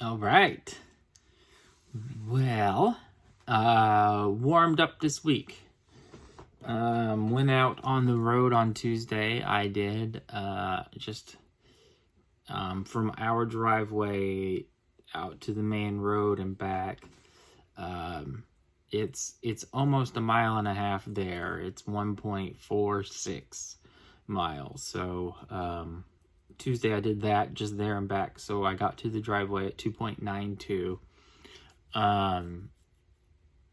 All right. Well, warmed up this week. Went out on the road on Tuesday. I did. Just from our driveway out to the main road and back. It's almost a mile and a half there. It's 1.46 miles. So Tuesday I did that just there and back. So I got to the driveway at 2.92.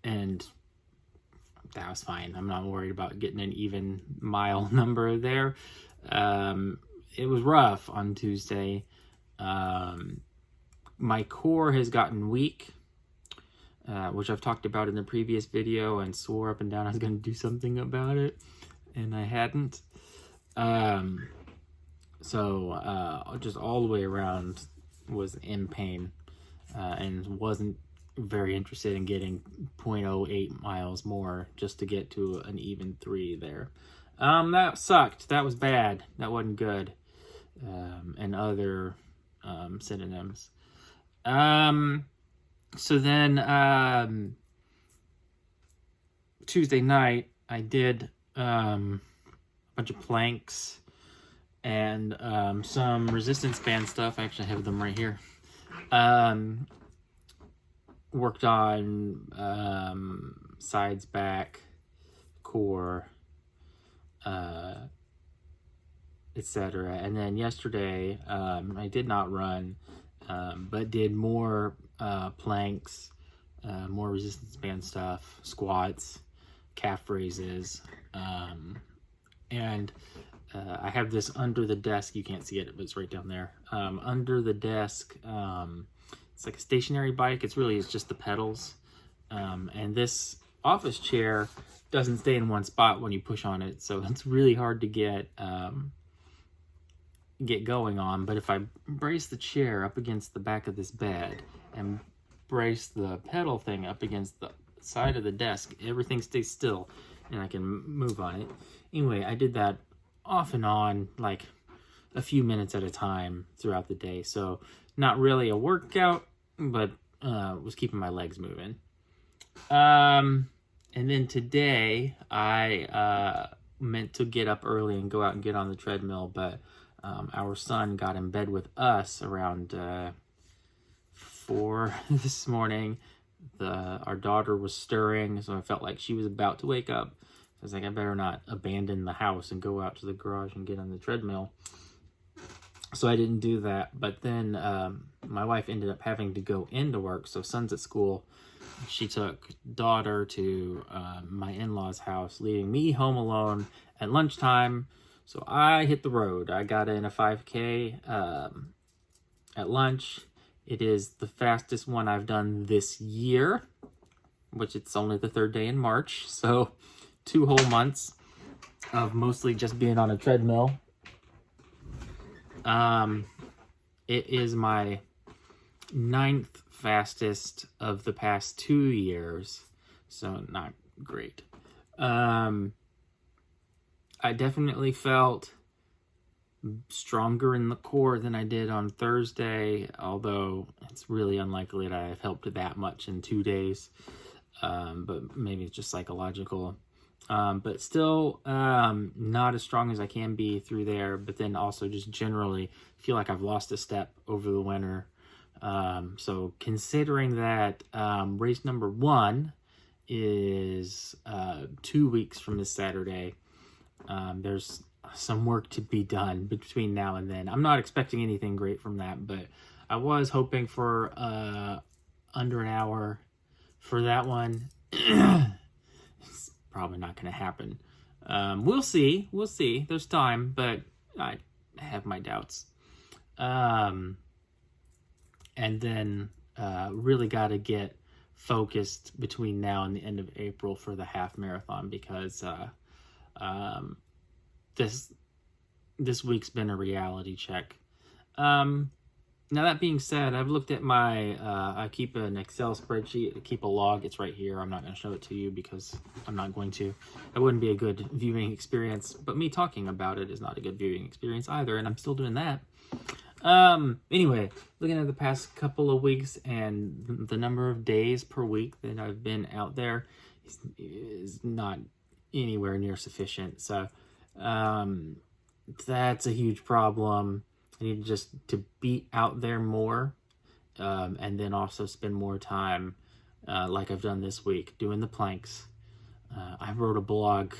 And that was fine. I'm not worried about getting an even mile number there. It was rough on Tuesday. My core has gotten weak, which I've talked about in the previous video and swore up and down I was going to do something about it, and I hadn't. So just all the way around was in pain, and wasn't very interested in getting 0.08 miles more just to get to an even 3 there. That sucked. That was bad. That wasn't good. And other synonyms. So then Tuesday night I did a bunch of planks and some resistance band stuff. I actually have them right here. Worked on sides, back, core, etc. And then yesterday I did not run, but did more planks, more resistance band stuff, squats, calf raises, and I have this under the desk. You can't see it, but it's right down there. Under the desk, it's like a stationary bike. It's just the pedals. And this office chair doesn't stay in one spot when you push on it, so it's really hard to get going on. But if I brace the chair up against the back of this bed and brace the pedal thing up against the side of the desk, everything stays still and I can move on it. Anyway, I did that off and on, like a few minutes at a time throughout the day. So not really a workout, but was keeping my legs moving. And then today I meant to get up early and go out and get on the treadmill, but our son got in bed with us around 4 this morning. Our daughter was stirring, so I felt like she was about to wake up. I was like, I better not abandon the house and go out to the garage and get on the treadmill. So I didn't do that. But then my wife ended up having to go into work. So son's at school. She took daughter to my in-laws' house, leaving me home alone at lunchtime. So I hit the road. I got in a 5K at lunch. It is the fastest one I've done this year, which it's only the 3rd day in March. So 2 whole months of mostly just being on a treadmill. It is my 9th fastest of the past 2 years, so not great. I definitely felt stronger in the core than I did on Thursday, although it's really unlikely that I've helped that much in 2 days. But maybe it's just psychological. But still not as strong as I can be through there, but then also just generally feel like I've lost a step over the winter. So considering that race number 1 is 2 weeks from this Saturday, there's some work to be done between now and then. I'm not expecting anything great from that, but I was hoping for under an hour for that one. It's probably not going to happen. We'll see. There's time, but I have my doubts. And then really got to get focused between now and the end of April for the half marathon, because this week's been a reality check. Now that being said, I've looked at my, I keep an Excel spreadsheet, I keep a log, it's right here. I'm not going to show it to you because I'm not going to. It wouldn't be a good viewing experience, but me talking about it is not a good viewing experience either, and I'm still doing that. Anyway, looking at the past couple of weeks and the number of days per week that I've been out there is not anywhere near sufficient. So, that's a huge problem. I need just to be out there more, and then also spend more time, like I've done this week, doing the planks. I wrote a blog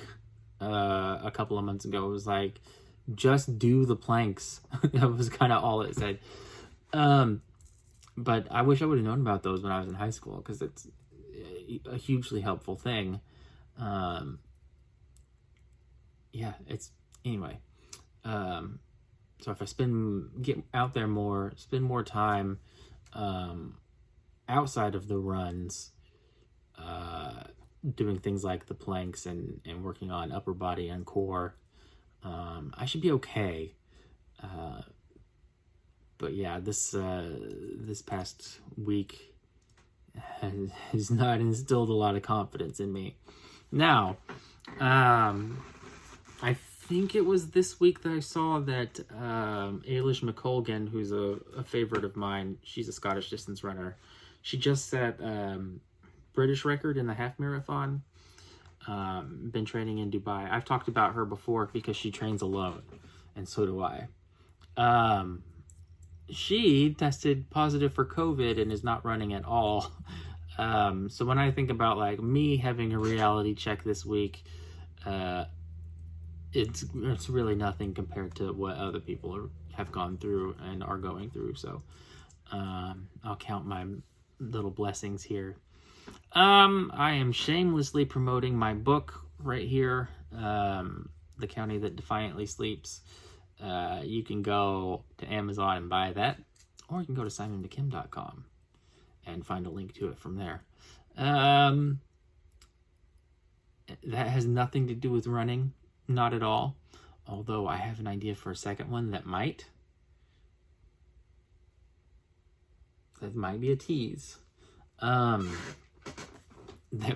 a couple of months ago. It was like, just do the planks. That was kind of all it said. But I wish I would have known about those when I was in high school, because it's a hugely helpful thing. Yeah, it's anyway. So if I get out there more, spend more time outside of the runs, doing things like the planks and working on upper body and core, I should be okay. But yeah, this past week has not instilled a lot of confidence in me. Now, I think it was this week that I saw that Ailish McColgan, who's a favorite of mine, she's a Scottish distance runner. She just set British record in the half marathon. Been training in Dubai. I've talked about her before because she trains alone, and so do I. She tested positive for COVID and is not running at all. So when I think about like me having a reality check this week, it's really nothing compared to what other people have gone through and are going through. So I'll count my little blessings here. I am shamelessly promoting my book right here, The County That Defiantly Sleeps. You can go to Amazon and buy that, or you can go to simonmckim.com and find a link to it from there. That has nothing to do with running, not at all, although I have an idea for a second one that might. That might be a tease. That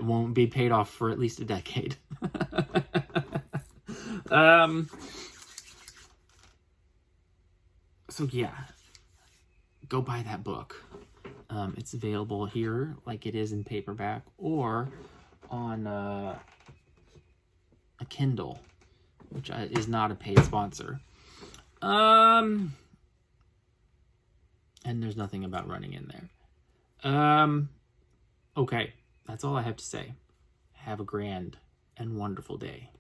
won't be paid off for at least a decade. So yeah, go buy that book. It's available here like it is in paperback, or on a Kindle, which is not a paid sponsor. And there's nothing about running in there. Okay, that's all I have to say. Have a grand and wonderful day.